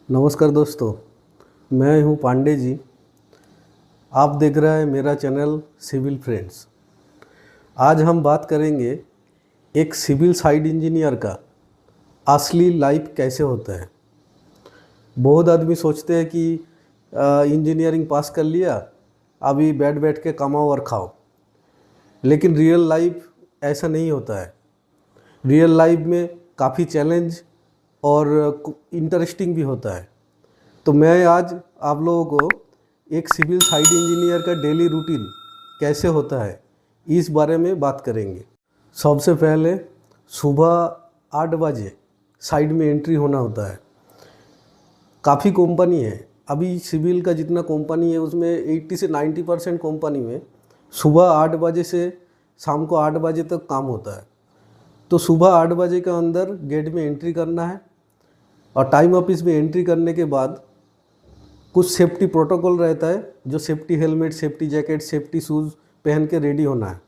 नमस्कार दोस्तों, मैं हूं पांडे जी। आप देख रहे हैं मेरा चैनल सिविल फ्रेंड्स। आज हम बात करेंगे एक सिविल साइट इंजीनियर का असली लाइफ कैसे होता है। बहुत आदमी सोचते हैं कि इंजीनियरिंग पास कर लिया, अभी बैठ बैठ के कमाओ और खाओ, लेकिन रियल लाइफ ऐसा नहीं होता है। रियल लाइफ में काफ़ी चैलेंज और इंटरेस्टिंग भी होता है। तो मैं आज आप लोगों को एक सिविल साइट इंजीनियर का डेली रूटीन कैसे होता है इस बारे में बात करेंगे। सबसे पहले सुबह 8 बजे साइट में एंट्री होना होता है। काफ़ी कंपनी है, अभी सिविल का जितना कंपनी है उसमें 80 से 90% कंपनी में सुबह 8 बजे से शाम को 8 बजे तक काम होता है। तो सुबह 8 बजे के अंदर गेट में एंट्री करना है और टाइम ऑफिस में एंट्री करने के बाद कुछ सेफ्टी प्रोटोकॉल रहता है, जो safety helmet, safety jacket, safety shoes पहन के रेडी होना है।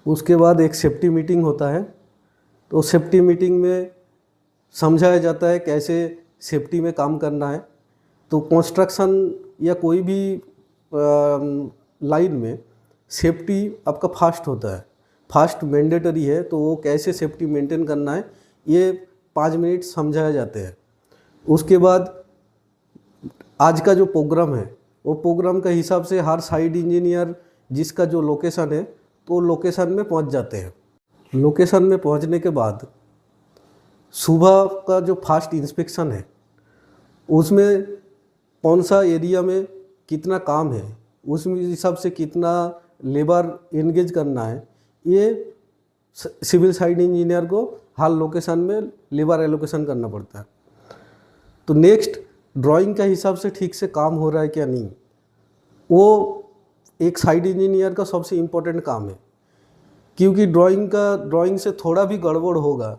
उसके बाद एक सेफ्टी मीटिंग होता है। तो सेफ्टी मीटिंग में समझाया जाता है कैसे सेफ्टी में काम करना है। तो कंस्ट्रक्शन या कोई भी लाइन में सेफ्टी आपका फास्ट होता है, फास्ट मैंडेटरी है। तो वो कैसे सेफ्टी मेंटेन करना है ये 5 मिनट समझाया जाते हैं। उसके बाद आज का जो प्रोग्राम है वो प्रोग्राम के हिसाब से हर साइट इंजीनियर जिसका जो लोकेशन है तो लोकेशन में पहुंच जाते हैं। लोकेशन में पहुंचने के बाद सुबह का जो फास्ट इंस्पेक्शन है उसमें कौन सा एरिया में कितना काम है, उसमें हिसाब से कितना लेबर एंगेज करना है, ये सिविल साइट इंजीनियर को हर लोकेशन में लेबर एलोकेशन करना पड़ता है। तो नेक्स्ट ड्राइंग का हिसाब से ठीक से काम हो रहा है क्या नहीं, वो एक साइट इंजीनियर का सबसे इम्पोर्टेंट काम है। क्योंकि ड्राइंग से थोड़ा भी गड़बड़ होगा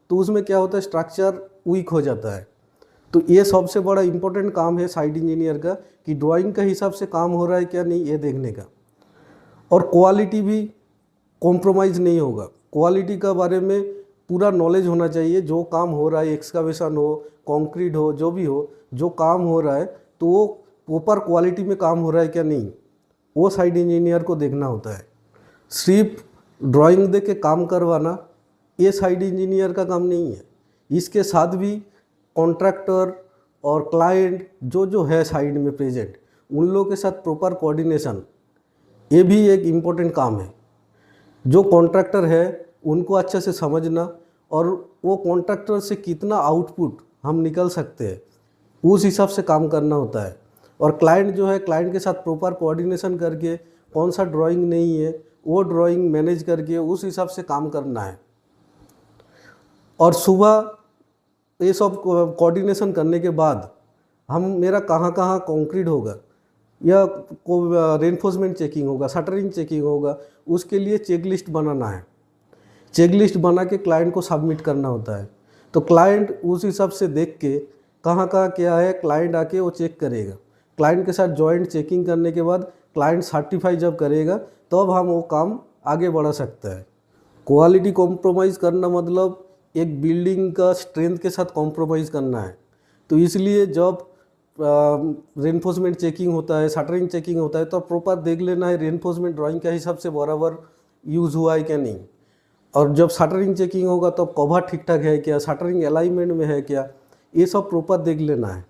तो उसमें क्या होता है, स्ट्रक्चर वीक हो जाता है। तो ये सबसे बड़ा इम्पोर्टेंट काम है साइट इंजीनियर का कि ड्राइंग का हिसाब से काम हो रहा है क्या नहीं ये देखने का। और क्वालिटी भी कॉम्प्रोमाइज़ नहीं होगा। क्वालिटी का बारे में पूरा नॉलेज होना चाहिए। जो काम हो रहा है, एक्सकावेशन हो, कंक्रीट हो, जो भी हो, जो काम हो रहा है तो वो प्रॉपर क्वालिटी में काम हो रहा है क्या नहीं, वो साइट इंजीनियर को देखना होता है। सिर्फ ड्राइंग दे के काम करवाना ये साइट इंजीनियर का काम नहीं है। इसके साथ भी कॉन्ट्रैक्टर और क्लाइंट जो जो है साइट में प्रेजेंट, उन लोगों के साथ प्रॉपर कोऑर्डिनेशन ये भी एक इम्पोर्टेंट काम है। जो कॉन्ट्रैक्टर है उनको अच्छे से समझना और वो कॉन्ट्रैक्टर से कितना आउटपुट हम निकल सकते हैं उस हिसाब से काम करना होता है। और क्लाइंट जो है, क्लाइंट के साथ प्रॉपर कोऑर्डिनेशन करके कौन सा ड्राइंग नहीं है वो ड्राइंग मैनेज करके उस हिसाब से काम करना है। और सुबह ये सब कोऑर्डिनेशन करने के बाद मेरा कहाँ कहाँ कंक्रीट होगा या रेनफोर्समेंट चेकिंग होगा, शटरिंग चेकिंग होगा, उसके लिए चेक लिस्ट बनाना है। चेक लिस्ट बना के क्लाइंट को सबमिट करना होता है। तो क्लाइंट उस हिसाब से देख के कहाँ कहाँ क्या है, क्लाइंट आके वो चेक करेगा। क्लाइंट के साथ जॉइंट चेकिंग करने के बाद क्लाइंट सर्टिफाई जब करेगा तब हम वो काम आगे बढ़ा सकता है। क्वालिटी कॉम्प्रोमाइज़ करना मतलब एक बिल्डिंग का स्ट्रेंथ के साथ कॉम्प्रोमाइज़ करना है। तो इसलिए जब रेनफोर्समेंट चेकिंग होता है, शटरिंग चेकिंग होता है, तो प्रॉपर देख लेना है रेनफोर्समेंट ड्राइंग के हिसाब से बराबर यूज़ हुआ है क्या नहीं। और जब शटरिंग चेकिंग होगा तो कवर ठीक ठाक है क्या, शटरिंग अलाइनमेंट में है क्या, ये सब प्रॉपर देख लेना है।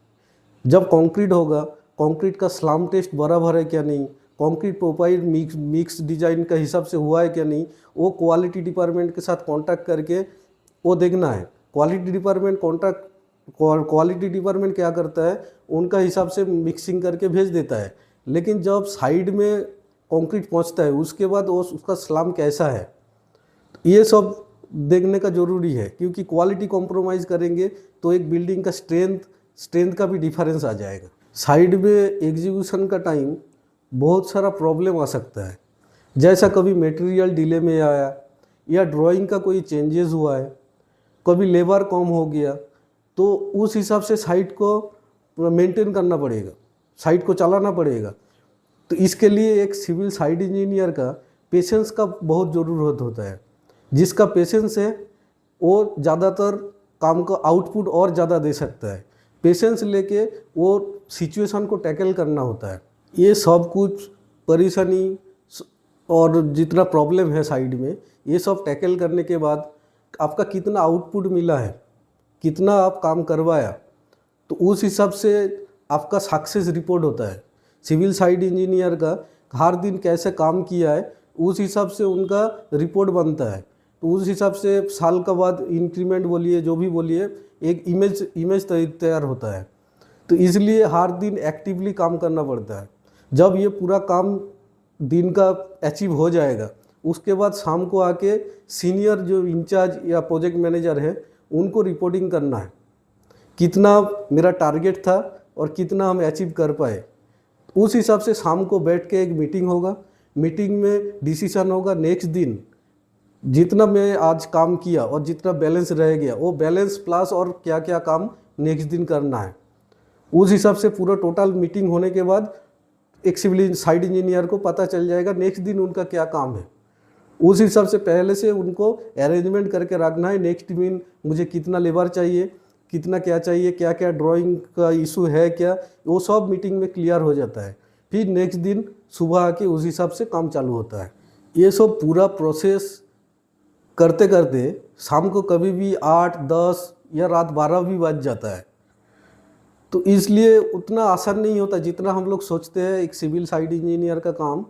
जब कंक्रीट होगा, कंक्रीट का स्लैम टेस्ट बराबर है क्या नहीं, कंक्रीट प्रोफाइल मिक्स डिजाइन का हिसाब से हुआ है क्या नहीं, वो क्वालिटी डिपार्टमेंट के साथ कांटेक्ट करके वो देखना है। क्वालिटी डिपार्टमेंट क्या करता है, उनका हिसाब से मिक्सिंग करके भेज देता है। लेकिन जब साइड में कंक्रीट पहुंचता है उसके बाद उसका स्लैम कैसा है, ये सब देखने का ज़रूरी है। क्योंकि क्वालिटी कॉम्प्रोमाइज़ करेंगे तो एक बिल्डिंग का स्ट्रेंथ का भी डिफरेंस आ जाएगा। साइड में एग्जीक्यूशन का टाइम बहुत सारा प्रॉब्लम आ सकता है, जैसा कभी मटेरियल डिले में आया या ड्राइंग का कोई चेंजेस हुआ है, कभी लेबर कम हो गया, तो उस हिसाब से साइट को मेंटेन करना पड़ेगा, साइट को चलाना पड़ेगा। तो इसके लिए एक सिविल साइट इंजीनियर का पेशेंस का बहुत ज़रूरत होता है। जिसका पेशेंस है वो ज़्यादातर काम का आउटपुट और ज़्यादा दे सकता है। पेशेंस लेके वो सिचुएशन को टैकल करना होता है। ये सब कुछ परेशानी और जितना प्रॉब्लम है साइड में, ये सब टैकल करने के बाद आपका कितना आउटपुट मिला है, कितना आप काम करवाया, तो उस हिसाब से आपका सक्सेस रिपोर्ट होता है। सिविल साइट इंजीनियर का हर दिन कैसे काम किया है, उस हिसाब से उनका रिपोर्ट बनता है। तो उस हिसाब से साल का बाद इंक्रीमेंट बोलिए, जो भी बोलिए, एक इमेज तैयार होता है। तो इसलिए हर दिन एक्टिवली काम करना पड़ता है। जब ये पूरा काम दिन का अचीव हो जाएगा, उसके बाद शाम को आके सीनियर जो इंचार्ज या प्रोजेक्ट मैनेजर है उनको रिपोर्टिंग करना है, कितना मेरा टारगेट था और कितना हम अचीव कर पाए। उस हिसाब से शाम को बैठ के एक मीटिंग होगा, मीटिंग में डिसीजन होगा नेक्स्ट दिन जितना मैं आज काम किया और जितना बैलेंस रह गया, वो बैलेंस प्लस और क्या क्या काम नेक्स्ट दिन करना है। उस हिसाब से पूरा टोटल मीटिंग होने के बाद एक सिविल साइट इंजीनियर को पता चल जाएगा नेक्स्ट दिन उनका क्या काम है। उस हिसाब से पहले से उनको अरेंजमेंट करके रखना है, नेक्स्ट दिन मुझे कितना लेबर चाहिए, कितना क्या चाहिए, क्या क्या ड्राइंग का इशू है क्या, वो सब मीटिंग में क्लियर हो जाता है। फिर नेक्स्ट दिन सुबह आके उस हिसाब से काम चालू होता है। ये सब पूरा प्रोसेस करते करते शाम को कभी भी 8, 10 या रात 12 भी बज जाता है। तो इसलिए उतना आसान नहीं होता जितना हम लोग सोचते हैं। एक सिविल साइट इंजीनियर का काम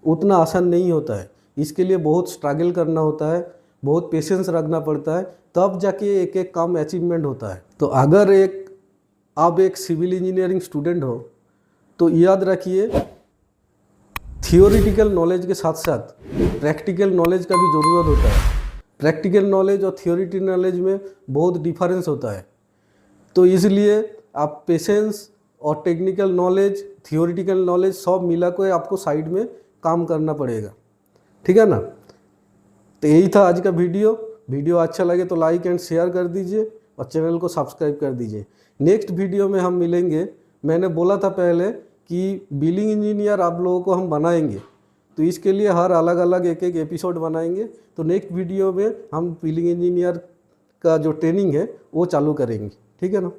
उतना आसान नहीं होता है। इसके लिए बहुत स्ट्रगल करना होता है, बहुत पेशेंस रखना पड़ता है, तब जाके एक एक काम अचीवमेंट होता है। तो अगर आप एक सिविल इंजीनियरिंग स्टूडेंट हो तो याद रखिए, थियोरिटिकल नॉलेज के साथ साथ प्रैक्टिकल नॉलेज का भी ज़रूरत होता है। प्रैक्टिकल नॉलेज और थियोरिटिकल नॉलेज में बहुत डिफरेंस होता है। तो इसलिए आप पेशेंस और टेक्निकल नॉलेज, थियोरिटिकल नॉलेज सब मिला के आपको साइड में काम करना पड़ेगा, ठीक है ना। तो यही था आज का वीडियो अच्छा लगे तो लाइक एंड शेयर कर दीजिए और चैनल को सब्सक्राइब कर दीजिए। नेक्स्ट वीडियो में हम मिलेंगे। मैंने बोला था पहले कि बिलिंग इंजीनियर आप लोगों को हम बनाएंगे, तो इसके लिए हर अलग अलग एक एक एपिसोड बनाएंगे। तो नेक्स्ट वीडियो में हम बिलिंग इंजीनियर का जो ट्रेनिंग है वो चालू करेंगे, ठीक है ना।